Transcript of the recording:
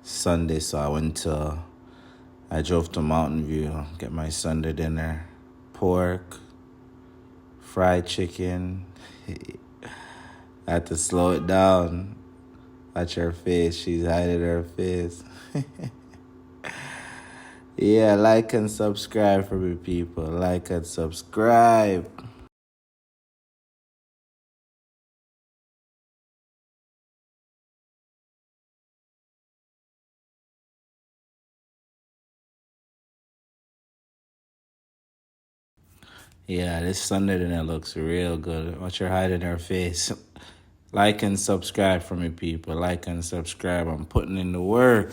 Sunday, so I drove to Mountain View, get my Sunday dinner, pork, fried chicken. I had to slow it down. Watch her face, she's hiding her face. Yeah, like and subscribe for me, people. Like and subscribe. Yeah, this Sunday dinner looks real good. Watch her hiding her face. Like and subscribe for me, people. Like and subscribe. I'm putting in the work.